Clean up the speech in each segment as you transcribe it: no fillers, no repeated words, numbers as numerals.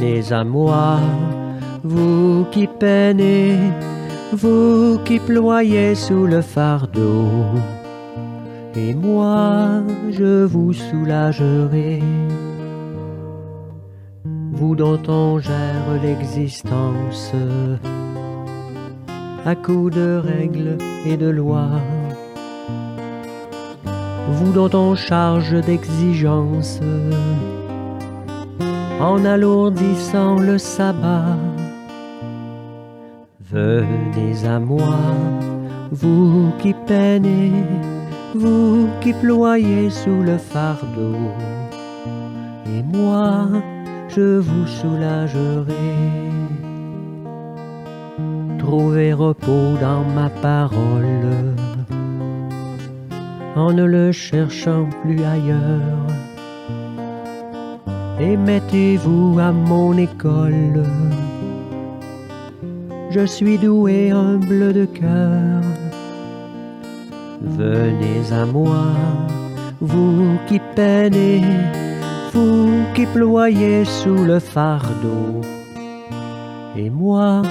Venez à moi, vous qui peinez, vous qui ployez sous le fardeau, et moi je vous soulagerai. Vous dont on gère l'existence à coups de règles et de lois, vous dont on charge d'exigences en alourdissant le sabbat. Venez à moi, vous qui peinez, vous qui ployez sous le fardeau, et moi je vous soulagerai. Trouvez repos dans ma parole, en ne le cherchant plus ailleurs, et mettez-vous à mon école. Je suis doué, humble de cœur. Venez à moi, vous qui peinez, vous qui ployez sous le fardeau, et moi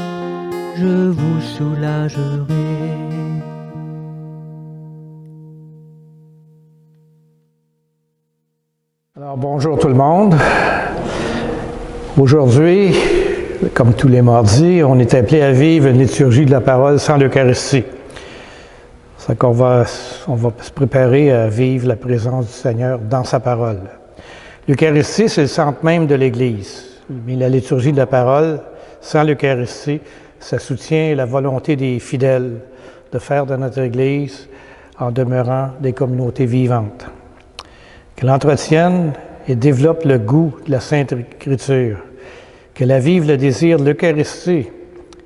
je vous soulagerai. Alors bonjour tout le monde. Aujourd'hui, comme tous les mardis, on est appelé à vivre une liturgie de la parole sans l'Eucharistie. C'est qu'on va se préparer à vivre la présence du Seigneur dans sa parole. L'Eucharistie, c'est le centre même de l'Église. Mais la liturgie de la parole, sans l'Eucharistie, ça soutient la volonté des fidèles de faire de notre Église en demeurant des communautés vivantes. Qu'elle entretienne et développe le goût de la Sainte Écriture, qu'elle avive le désir de l'Eucharistie,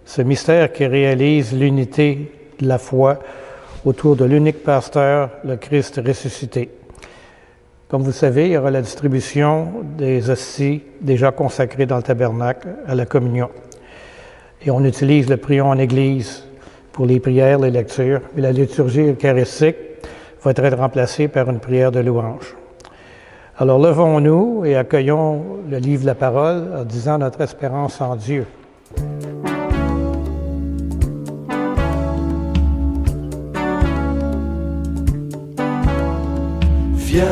ce mystère qui réalise l'unité de la foi autour de l'unique pasteur, le Christ ressuscité. Comme vous le savez, il y aura la distribution des hosties déjà consacrées dans le tabernacle à la communion. Et on utilise le prion en Église pour les prières, les lectures, et la liturgie eucharistique va être remplacée par une prière de louange. Alors levons-nous et accueillons le livre de la parole en disant notre espérance en Dieu. Viens,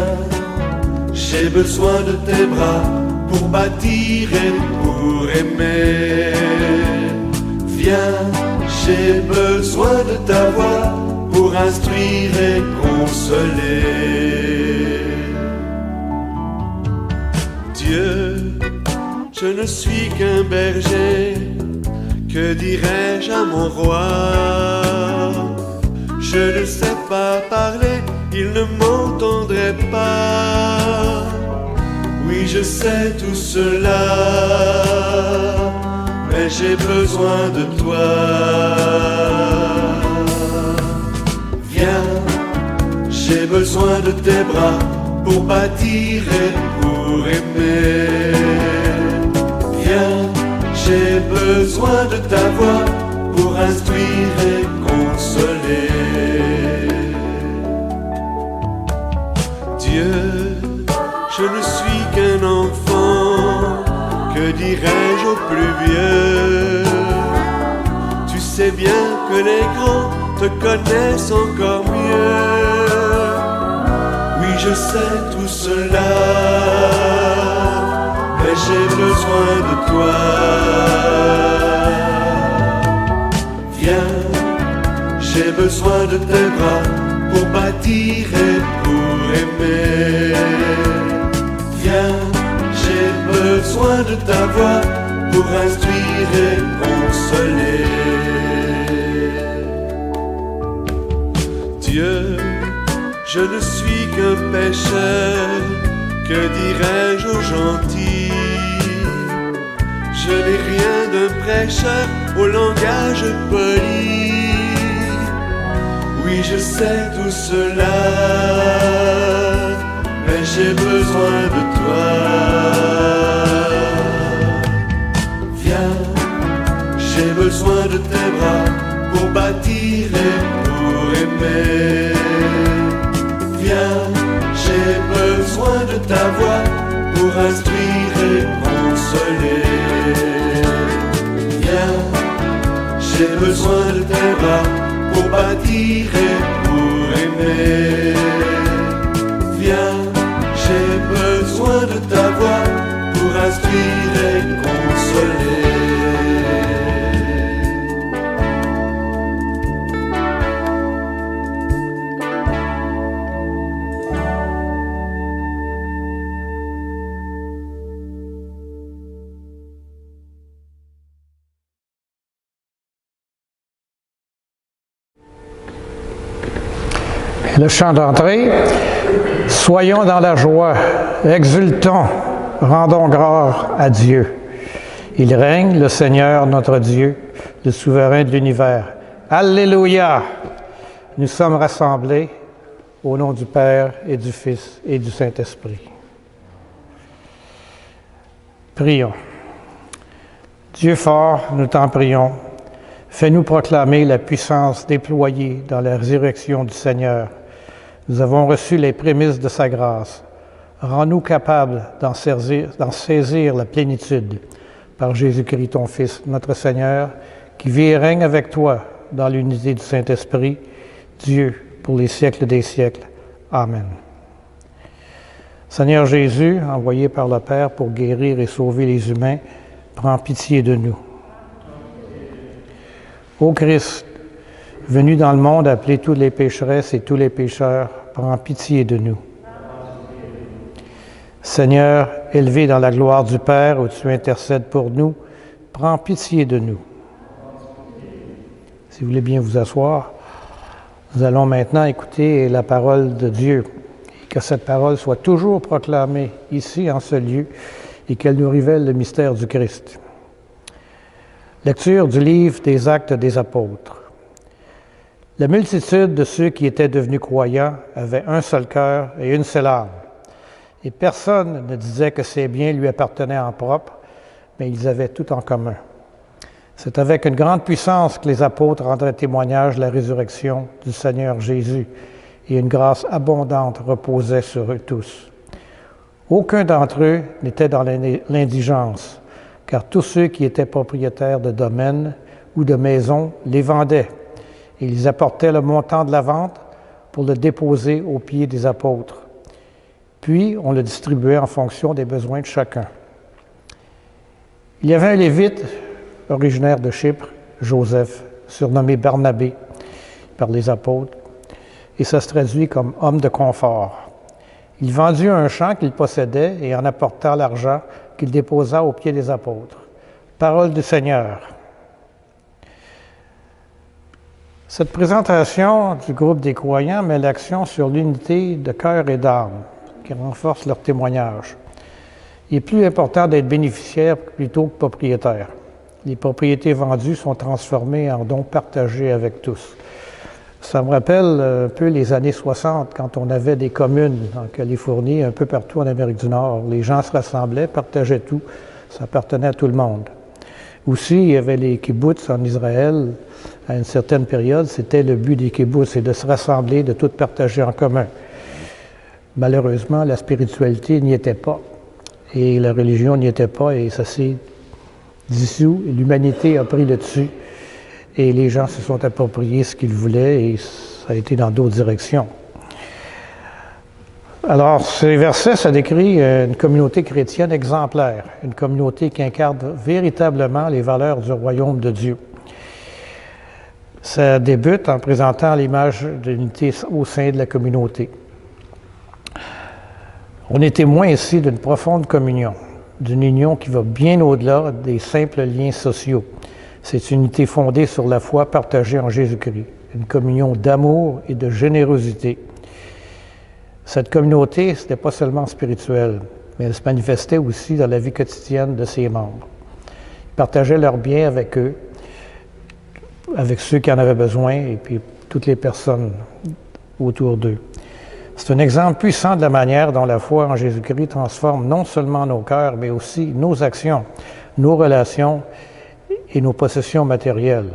j'ai besoin de tes bras pour bâtir et pour aimer. Viens, j'ai besoin de ta voix pour instruire et consoler. Dieu, je ne suis qu'un berger, que dirais-je à mon roi? Je ne sais pas parler, il ne m'entendrait pas. Oui, je sais tout cela, mais j'ai besoin de toi. Viens, j'ai besoin de tes bras pour bâtir et pour aimer. Viens, j'ai besoin de ta voix pour instruire et consoler. Dieu, je ne suis qu'un enfant, que dirais-je au plus vieux? Tu sais bien que les grands te connaissent encore mieux. Oui, je sais tout cela, mais j'ai besoin de toi. Viens, j'ai besoin de tes bras pour bâtir et pour aimer. Viens, j'ai besoin de ta voix pour instruire et consoler. Dieu, je ne suis qu'un pécheur, que dirais-je aux gentils? Je n'ai rien d'un prêcheur au langage poli. Oui, je sais tout cela, mais j'ai besoin de toi. Viens, j'ai besoin de tes bras pour bâtir et pour aimer. Viens, j'ai besoin de ta voix pour instruire et consoler. j'ai besoin de tes bras pour bâtir et pour aimer. Viens, j'ai besoin de ta voix pour instruire et consoler. Le chant d'entrée, soyons dans la joie, exultons, rendons grâce à Dieu. Il règne, le Seigneur notre Dieu, le souverain de l'univers. Alléluia! Nous sommes rassemblés au nom du Père et du Fils et du Saint-Esprit. Prions. Dieu fort, nous t'en prions. Fais-nous proclamer la puissance déployée dans la résurrection du Seigneur. Nous avons reçu les prémices de sa grâce. Rends-nous capables d'en saisir la plénitude par Jésus-Christ, ton Fils, notre Seigneur, qui vit et règne avec toi dans l'unité du Saint-Esprit, Dieu, pour les siècles des siècles. Amen. Seigneur Jésus, envoyé par le Père pour guérir et sauver les humains, prends pitié de nous. Ô Christ, venu dans le monde appeler toutes les pécheresses et tous les pécheurs, prends pitié de nous. Seigneur, élevé dans la gloire du Père, où tu intercèdes pour nous, prends pitié de nous. Si vous voulez bien vous asseoir, nous allons maintenant écouter la parole de Dieu. Et que cette parole soit toujours proclamée ici, en ce lieu, et qu'elle nous révèle le mystère du Christ. Lecture du livre des Actes des Apôtres. La multitude de ceux qui étaient devenus croyants avait un seul cœur et une seule âme. Et personne ne disait que ses biens lui appartenaient en propre, mais ils avaient tout en commun. C'est avec une grande puissance que les apôtres rendraient témoignage de la résurrection du Seigneur Jésus, et une grâce abondante reposait sur eux tous. Aucun d'entre eux n'était dans l'indigence, car tous ceux qui étaient propriétaires de domaines ou de maisons les vendaient, et ils apportaient le montant de la vente pour le déposer aux pieds des apôtres. Puis, on le distribuait en fonction des besoins de chacun. Il y avait un Lévite, originaire de Chypre, Joseph, surnommé Barnabé par les apôtres, et ça se traduit comme homme de confort. Il vendit un champ qu'il possédait et en apporta l'argent qu'il déposa aux pieds des apôtres. Parole du Seigneur. Cette présentation du groupe des croyants met l'accent sur l'unité de cœur et d'âme, qui renforce leur témoignage. Il est plus important d'être bénéficiaire plutôt que propriétaire. Les propriétés vendues sont transformées en dons partagés avec tous. Ça me rappelle un peu les années 60, quand on avait des communes en Californie, un peu partout en Amérique du Nord. Les gens se rassemblaient, partageaient tout. Ça appartenait à tout le monde. Aussi, il y avait les kibbutz en Israël. À une certaine période, c'était le but des kibbutz, c'est de se rassembler, de tout partager en commun. Malheureusement, la spiritualité n'y était pas. Et la religion n'y était pas, et ça s'est dissous. L'humanité a pris le dessus. Et les gens se sont appropriés ce qu'ils voulaient et ça a été dans d'autres directions. Alors, ces versets, ça décrit une communauté chrétienne exemplaire, une communauté qui incarne véritablement les valeurs du royaume de Dieu. Ça débute en présentant l'image de l'unité au sein de la communauté. On est témoin ici d'une profonde communion, d'une union qui va bien au-delà des simples liens sociaux. C'est une unité fondée sur la foi partagée en Jésus-Christ, une communion d'amour et de générosité. Cette communauté, ce n'était pas seulement spirituel, mais elle se manifestait aussi dans la vie quotidienne de ses membres. Ils partageaient leurs biens avec eux, avec ceux qui en avaient besoin, et puis toutes les personnes autour d'eux. C'est un exemple puissant de la manière dont la foi en Jésus-Christ transforme non seulement nos cœurs, mais aussi nos actions, nos relations et nos possessions matérielles.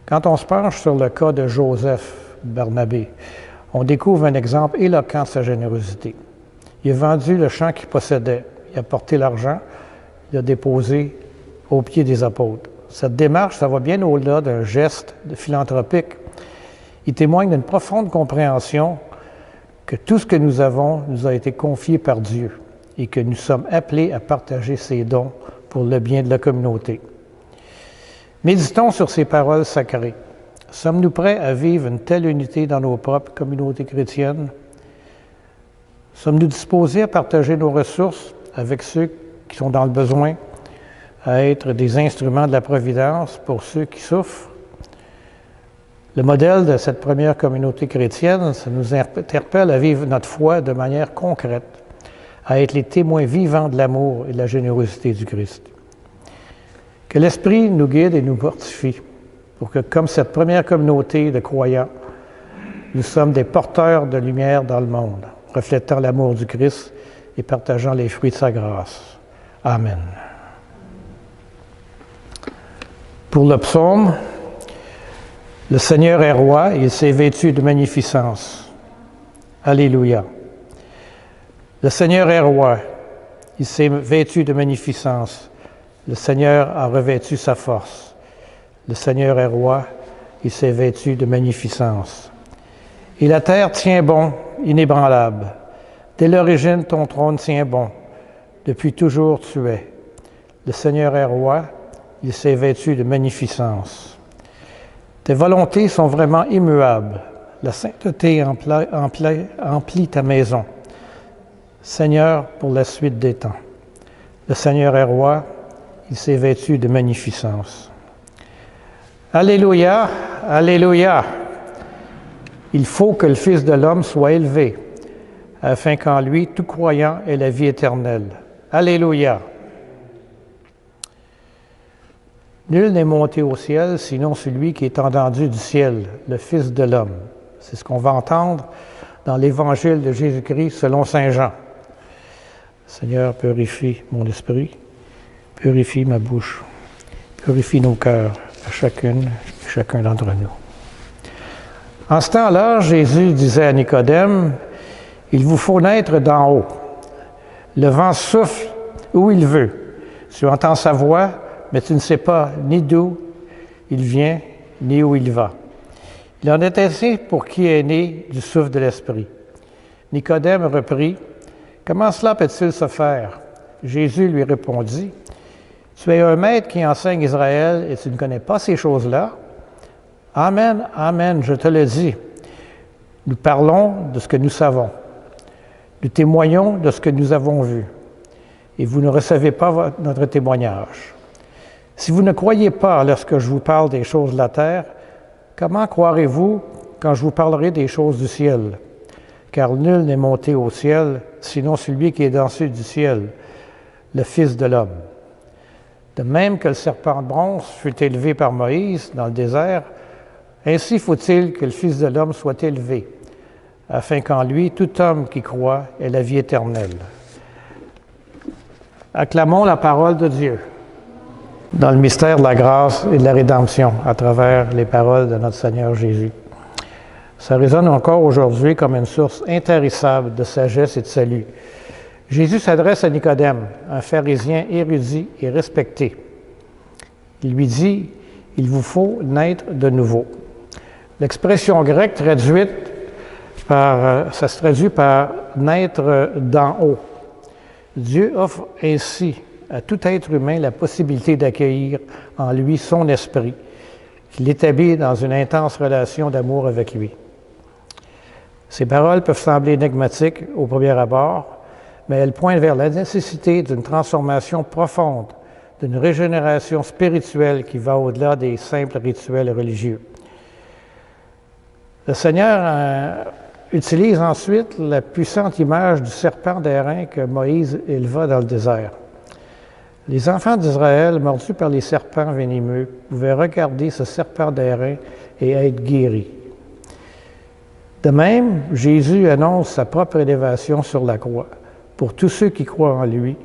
Quand on se penche sur le cas de Joseph Barnabé, on découvre un exemple éloquent de sa générosité. Il a vendu le champ qu'il possédait, il a porté l'argent, il a déposé aux pieds des apôtres. Cette démarche, ça va bien au-delà d'un geste philanthropique. Il témoigne d'une profonde compréhension que tout ce que nous avons nous a été confié par Dieu et que nous sommes appelés à partager ces dons pour le bien de la communauté. Méditons sur ces paroles sacrées. Sommes-nous prêts à vivre une telle unité dans nos propres communautés chrétiennes? Sommes-nous disposés à partager nos ressources avec ceux qui sont dans le besoin, à être des instruments de la providence pour ceux qui souffrent? Le modèle de cette première communauté chrétienne, ça nous interpelle à vivre notre foi de manière concrète, à être les témoins vivants de l'amour et de la générosité du Christ. Que l'Esprit nous guide et nous fortifie pour que, comme cette première communauté de croyants, nous sommes des porteurs de lumière dans le monde, reflétant l'amour du Christ et partageant les fruits de sa grâce. Amen. Pour le psaume, le Seigneur est roi, il s'est vêtu de magnificence. Alléluia. Le Seigneur est roi, il s'est vêtu de magnificence. Le Seigneur a revêtu sa force. Le Seigneur est roi, il s'est vêtu de magnificence. Et la terre tient bon, inébranlable. Dès l'origine, ton trône tient bon. Depuis toujours, tu es. Le Seigneur est roi, il s'est vêtu de magnificence. Tes volontés sont vraiment immuables. La sainteté emplit ta maison. Seigneur, pour la suite des temps. Le Seigneur est roi, il s'est vêtu de magnificence. Alléluia, alléluia. Il faut que le Fils de l'homme soit élevé, afin qu'en lui, tout croyant ait la vie éternelle. Alléluia. Nul n'est monté au ciel, sinon celui qui est entendu du ciel, le Fils de l'homme. C'est ce qu'on va entendre dans l'Évangile de Jésus-Christ selon saint Jean. Seigneur, purifie mon esprit, purifie ma bouche, purifie nos cœurs, à chacune et chacun d'entre nous. En ce temps-là, Jésus disait à Nicodème, « Il vous faut naître d'en haut. Le vent souffle où il veut. Tu entends sa voix, mais tu ne sais pas ni d'où il vient, ni où il va. » Il en est ainsi pour qui est né du souffle de l'Esprit. Nicodème reprit, « Comment cela peut-il se faire? » Jésus lui répondit, « Tu es un maître qui enseigne Israël et tu ne connais pas ces choses-là? Amen, amen, je te le dis. Nous parlons de ce que nous savons. Nous témoignons de ce que nous avons vu. Et vous ne recevez pas notre témoignage. Si vous ne croyez pas lorsque je vous parle des choses de la terre, comment croirez-vous quand je vous parlerai des choses du ciel? Car nul n'est monté au ciel, sinon celui qui est dessus du ciel, le Fils de l'homme. De même que le serpent de bronze fut élevé par Moïse dans le désert, ainsi faut-il que le Fils de l'homme soit élevé, afin qu'en lui, tout homme qui croit ait la vie éternelle. Acclamons la parole de Dieu dans le mystère de la grâce et de la rédemption à travers les paroles de notre Seigneur Jésus. Ça résonne encore aujourd'hui comme une source intarissable de sagesse et de salut. Jésus s'adresse à Nicodème, un pharisien érudit et respecté. Il lui dit, « Il vous faut naître de nouveau. » L'expression grecque ça se traduit par « naître d'en haut ». Dieu offre ainsi à tout être humain la possibilité d'accueillir en lui son esprit, qu'il établit dans une intense relation d'amour avec lui. Ces paroles peuvent sembler énigmatiques au premier abord, mais elles pointent vers la nécessité d'une transformation profonde, d'une régénération spirituelle qui va au-delà des simples rituels religieux. Le Seigneur utilise ensuite la puissante image du serpent d'airain que Moïse éleva dans le désert. Les enfants d'Israël, mordus par les serpents venimeux, pouvaient regarder ce serpent d'airain et être guéris. De même, Jésus annonce sa propre élévation sur la croix, pour tous ceux qui croient en lui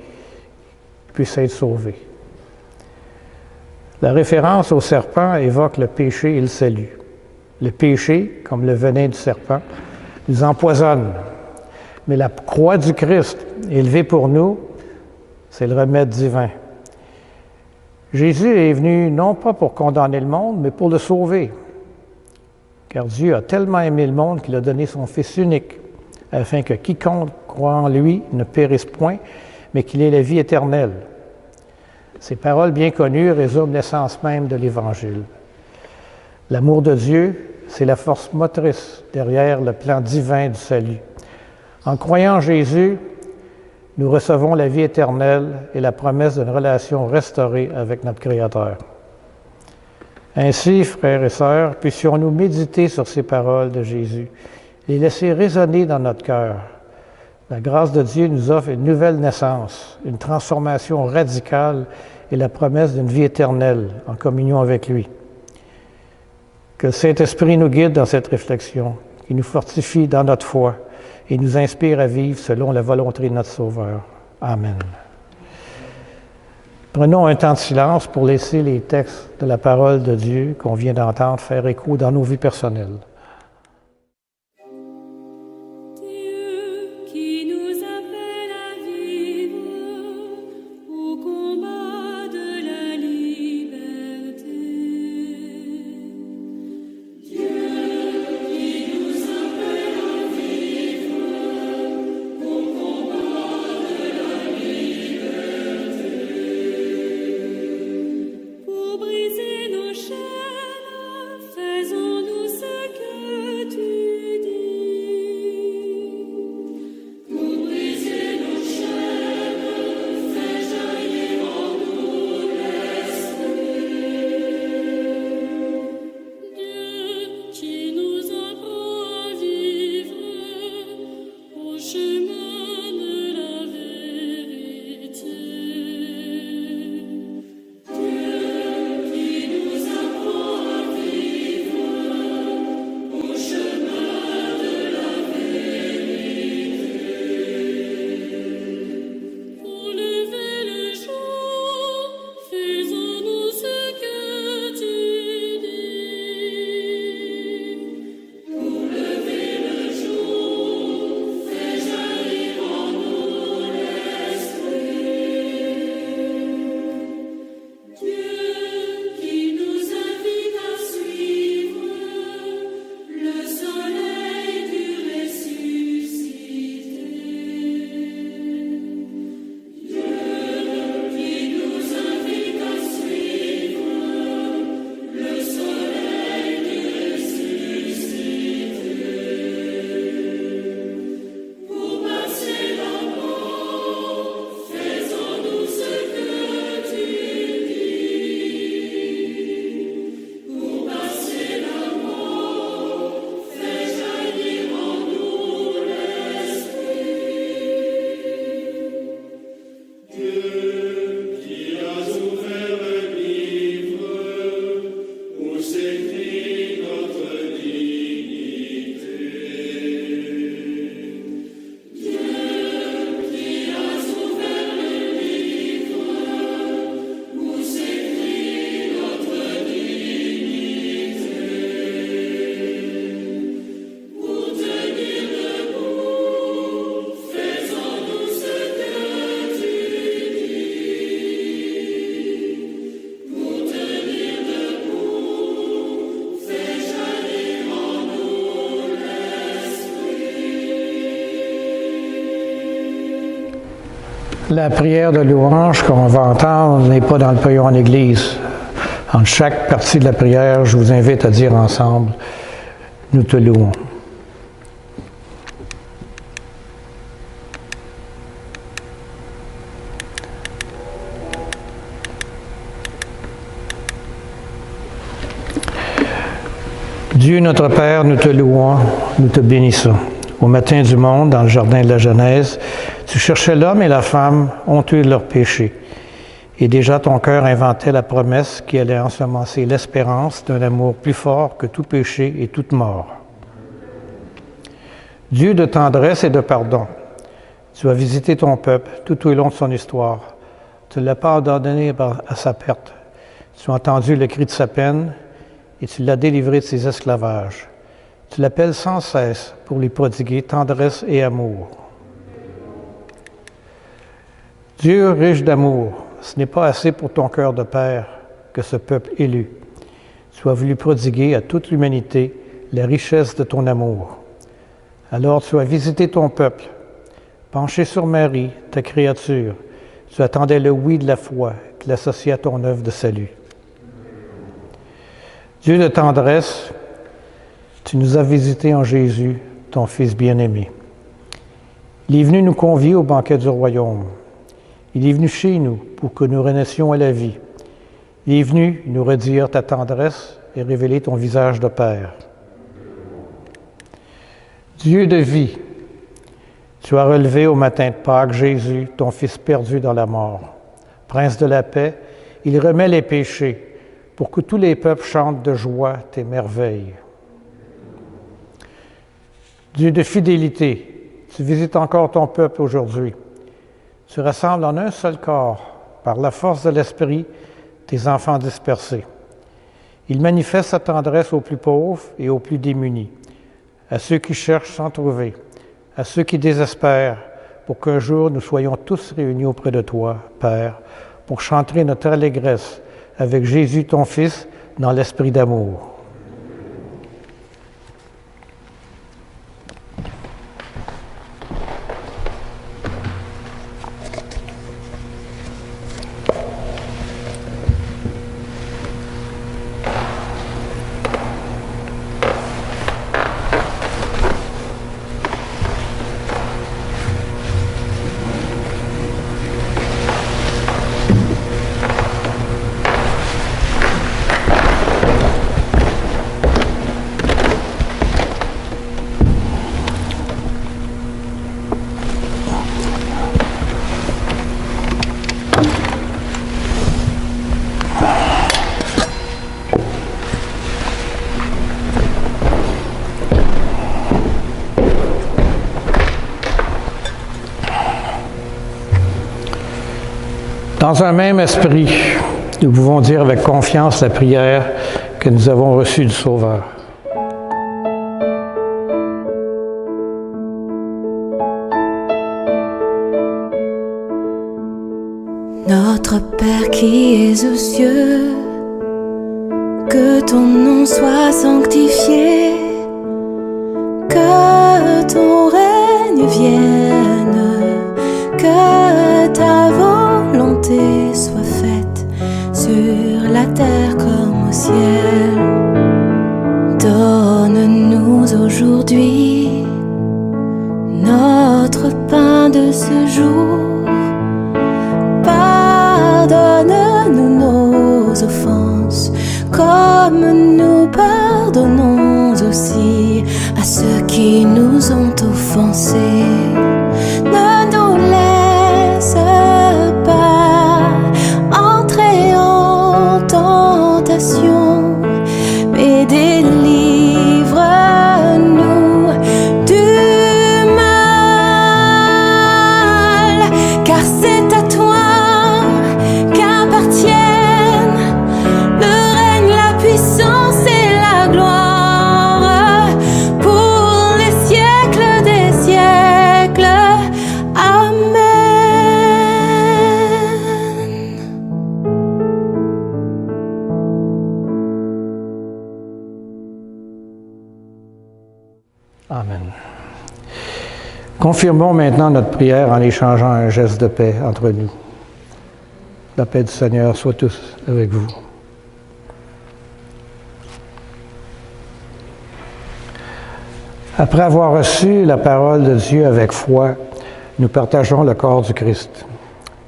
puissent être sauvés. La référence au serpent évoque le péché et le salut. Le péché, comme le venin du serpent, nous empoisonne. Mais la croix du Christ, élevée pour nous, c'est le remède divin. Jésus est venu non pas pour condamner le monde, mais pour le sauver. Car Dieu a tellement aimé le monde qu'il a donné son Fils unique, afin que quiconque croit en lui ne périsse point, mais qu'il ait la vie éternelle. Ces paroles bien connues résument l'essence même de l'Évangile. L'amour de Dieu, c'est la force motrice derrière le plan divin du salut. En croyant en Jésus, nous recevons la vie éternelle et la promesse d'une relation restaurée avec notre Créateur. Ainsi, frères et sœurs, puissions-nous méditer sur ces paroles de Jésus, les laisser résonner dans notre cœur. La grâce de Dieu nous offre une nouvelle naissance, une transformation radicale et la promesse d'une vie éternelle en communion avec lui. Que le Saint-Esprit nous guide dans cette réflexion, qu'il nous fortifie dans notre foi et nous inspire à vivre selon la volonté de notre Sauveur. Amen. Prenons un temps de silence pour laisser les textes de la parole de Dieu qu'on vient d'entendre faire écho dans nos vies personnelles. La prière de louange qu'on va entendre n'est pas dans le paillon en Église. En chaque partie de la prière, je vous invite à dire ensemble « Nous te louons ». Dieu notre Père, nous te louons, nous te bénissons. Au matin du monde, dans le jardin de la Genèse, tu cherchais l'homme et la femme honteux de leurs péchés. Et déjà ton cœur inventait la promesse qui allait ensemencer l'espérance d'un amour plus fort que tout péché et toute mort. Dieu de tendresse et de pardon, tu as visité ton peuple tout au long de son histoire. Tu ne l'as pas abandonné à sa perte. Tu as entendu le cri de sa peine et tu l'as délivré de ses esclavages. Tu l'appelles sans cesse pour lui prodiguer tendresse et amour. Dieu riche d'amour, ce n'est pas assez pour ton cœur de Père que ce peuple élu. Tu as voulu prodiguer à toute l'humanité la richesse de ton amour. Alors tu as visité ton peuple, penché sur Marie, ta créature. Tu attendais le oui de la foi qui l'associe à ton œuvre de salut. Dieu de tendresse, tu nous as visités en Jésus, ton Fils bien-aimé. Il est venu nous convier au banquet du royaume. Il est venu chez nous pour que nous renaissions à la vie. Il est venu nous redire ta tendresse et révéler ton visage de Père. Dieu de vie, tu as relevé au matin de Pâques Jésus, ton Fils perdu dans la mort. Prince de la paix, il remet les péchés pour que tous les peuples chantent de joie tes merveilles. Dieu de fidélité, tu visites encore ton peuple aujourd'hui. Tu rassembles en un seul corps, par la force de l'Esprit, tes enfants dispersés. Il manifeste sa tendresse aux plus pauvres et aux plus démunis, à ceux qui cherchent sans trouver, à ceux qui désespèrent, pour qu'un jour nous soyons tous réunis auprès de toi, Père, pour chanter notre allégresse avec Jésus, ton Fils, dans l'esprit d'amour. Dans un même esprit, nous pouvons dire avec confiance la prière que nous avons reçue du Sauveur. Notre Père qui es aux cieux, que ton nom soit sanctifié, que ton règne vienne, que ta volonté soit faite sur la terre comme au ciel. Donne-nous aujourd'hui notre pain de ce jour. Pardonne-nous nos offenses, comme nous pardonnons aussi à ceux qui nous ont offensés. Ne nous laisse pas entrer en tentation, mais délivre-nous du mal, car c'est à toi qu'appartiennent le règne, la puissance et la gloire pour les siècles des siècles. Amen. Amen. Confirmons maintenant notre prière en échangeant un geste de paix entre nous. La paix du Seigneur soit tous avec vous. Après avoir reçu la parole de Dieu avec foi, nous partageons le corps du Christ.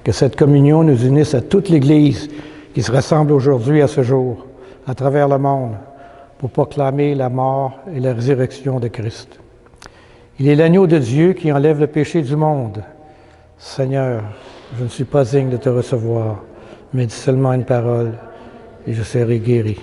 Que cette communion nous unisse à toute l'Église qui se rassemble aujourd'hui à ce jour, à travers le monde, pour proclamer la mort et la résurrection de Christ. Il est l'agneau de Dieu qui enlève le péché du monde. Seigneur, je ne suis pas digne de te recevoir, mais dis seulement une parole et je serai guéri.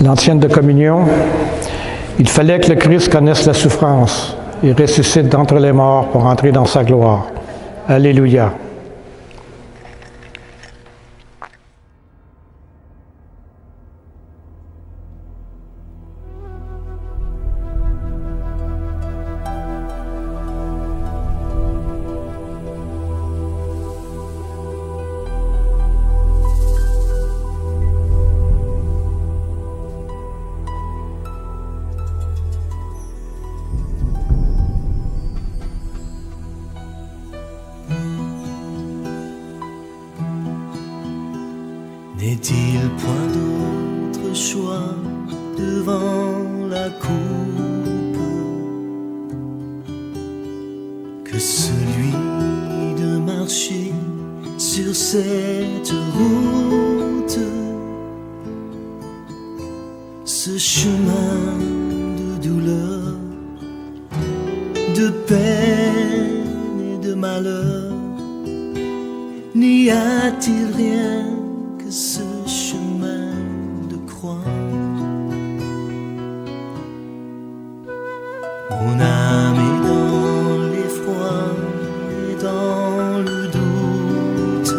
L'antienne de communion, il fallait que le Christ connaisse la souffrance et ressuscite d'entre les morts pour entrer dans sa gloire. Alléluia. N'est-il point d'autre choix devant la coupe que celui de marcher sur cette route, ce chemin de douleur, de peine et de malheur? N'y a-t-il rien que ce chemin de croix? Mon âme est dans l'effroi et dans le doute,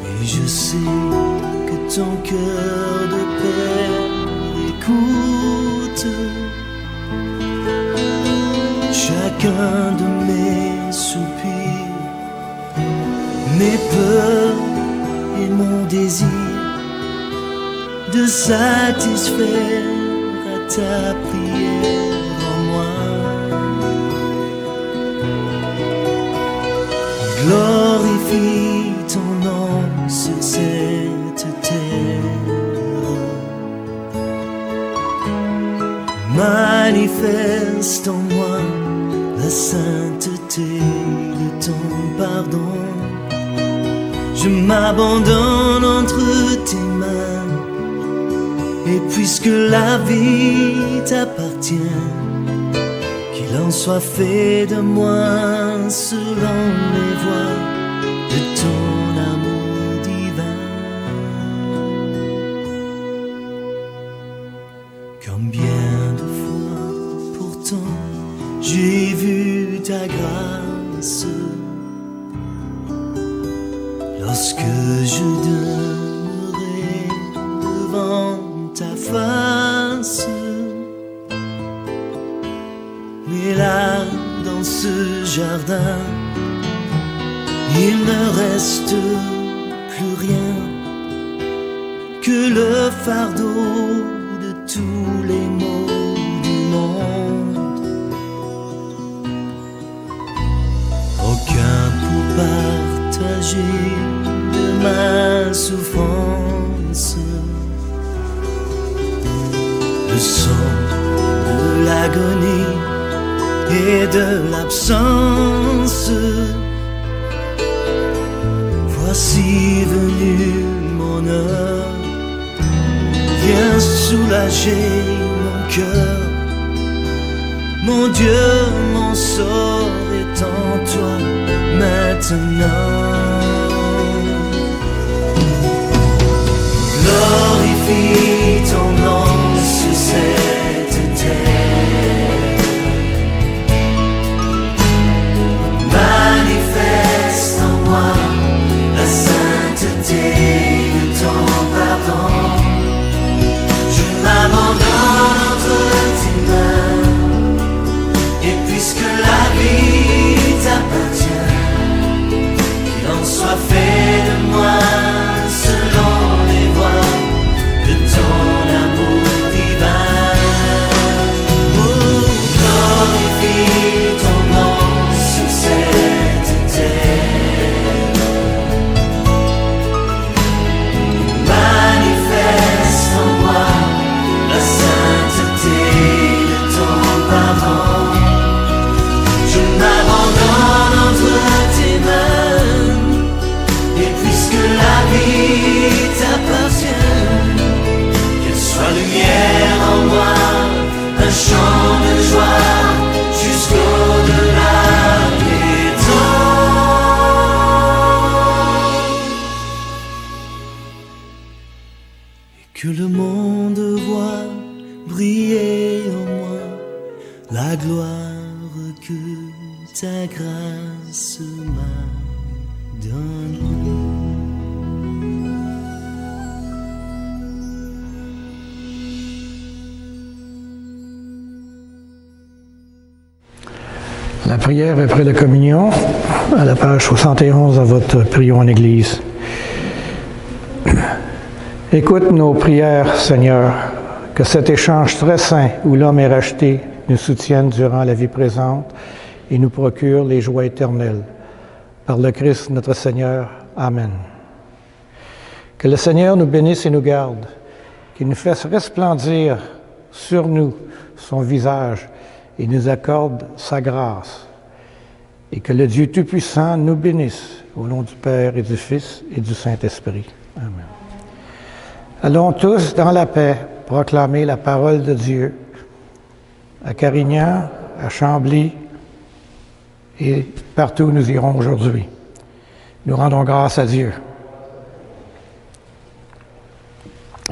et je sais que ton cœur de père écoute chacun de mes soupirs, mes peurs et mon désir de satisfaire à ta prière en moi. Glorifie ton nom sur cette terre, manifeste en moi la sainteté de ton pardon. Je m'abandonne entre tes mains, et puisque la vie t'appartient, qu'il en soit fait de moi selon les voies de ton amour divin. Combien de fois pourtant j'ai vu ta grâce, lorsque je demeurais devant ta face. Mais là, dans ce jardin, il ne reste plus rien que le fardeau de tous les maux du monde. Aucun pour partager de ma souffrance, le sang de l'agonie et de l'absence. Voici venu mon heure, viens soulager mon cœur. Mon Dieu, mon sort est en toi maintenant. Glorifie ton nom sur cette terre, manifeste en moi la sainteté de ton pardon. Je m'abandonne entre tes mains, et puisque la vie t'appartient, qu'il en soit fait de moi selon les voies de ton amour divin. Oh, glorifie ton nom sur cette terre, manifeste en moi la sainteté de ton pardon. Je m'abandonne entre tes mains, et puisque la vie t'appartient, qu'elle soit lumière en moi, un chant de joie jusqu'au-delà des temps. Et que le monde voit briller en moi la gloire que ta grâce m'a donné. La prière après la communion, à la page 71 de votre Prions en Église. Écoute nos prières, Seigneur, que cet échange très saint où l'homme est racheté nous soutienne durant la vie présente et nous procure les joies éternelles. Par le Christ notre Seigneur. Amen. Que le Seigneur nous bénisse et nous garde, qu'il nous fasse resplendir sur nous son visage et nous accorde sa grâce, et que le Dieu Tout-Puissant nous bénisse, au nom du Père et du Fils et du Saint-Esprit. Amen. Allons tous dans la paix proclamer la parole de Dieu à Carignan, à Chambly et partout où nous irons aujourd'hui. Nous rendons grâce à Dieu.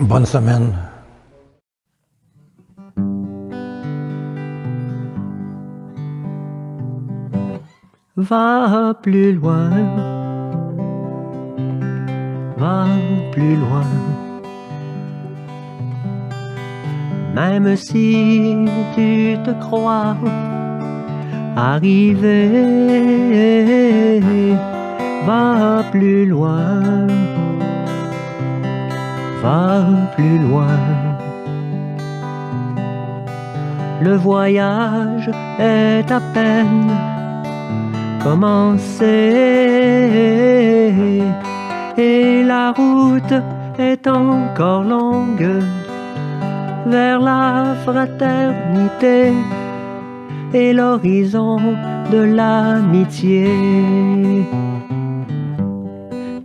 Bonne semaine. Va plus loin, va plus loin. Même si tu te crois arrivé, va plus loin, va plus loin. Le voyage est à peine commencé et la route est encore longue vers la fraternité et l'horizon de l'amitié.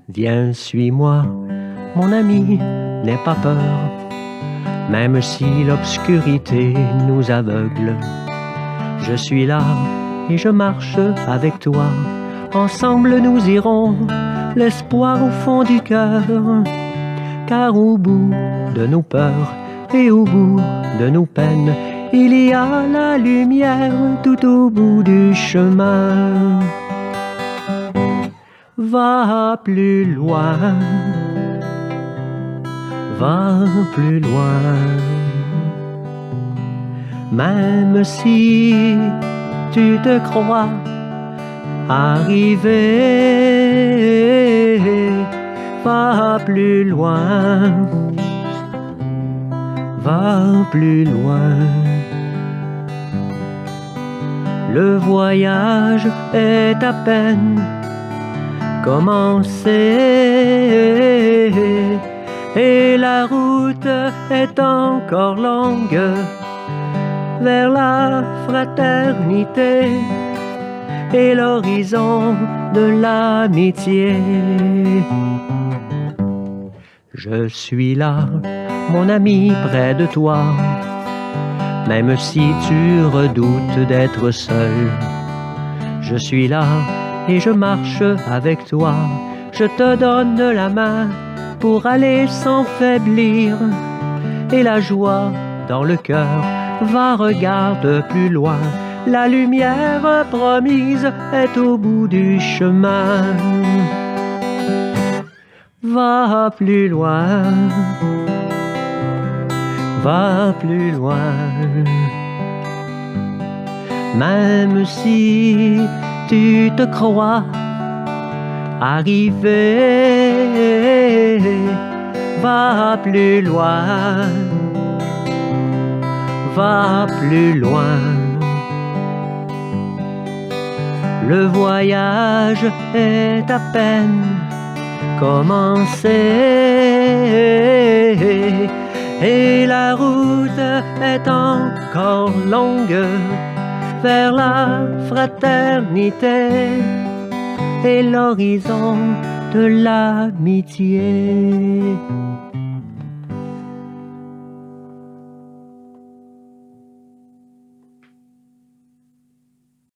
Viens, suis-moi, mon ami, n'aie pas peur, même si l'obscurité nous aveugle. Je suis là et je marche avec toi. Ensemble nous irons, l'espoir au fond du cœur. Car au bout de nos peurs et au bout de nos peines, il y a la lumière tout au bout du chemin. Va plus loin, va plus loin. Même si tu te crois arrivé, va plus loin, va plus loin. Le voyage est à peine commencé et la route est encore longue vers la fraternité et l'horizon de l'amitié. Je suis là, mon ami, près de toi, même si tu redoutes d'être seul. Je suis là et je marche avec toi. Je te donne la main pour aller sans faiblir. Et la joie dans le cœur, va, regarde plus loin. La lumière promise est au bout du chemin. Va plus loin, va plus loin. Même si tu te crois arrivé, va plus loin, va plus loin. Le voyage est à peine commencé et la route est encore longue vers la fraternité et l'horizon de l'amitié.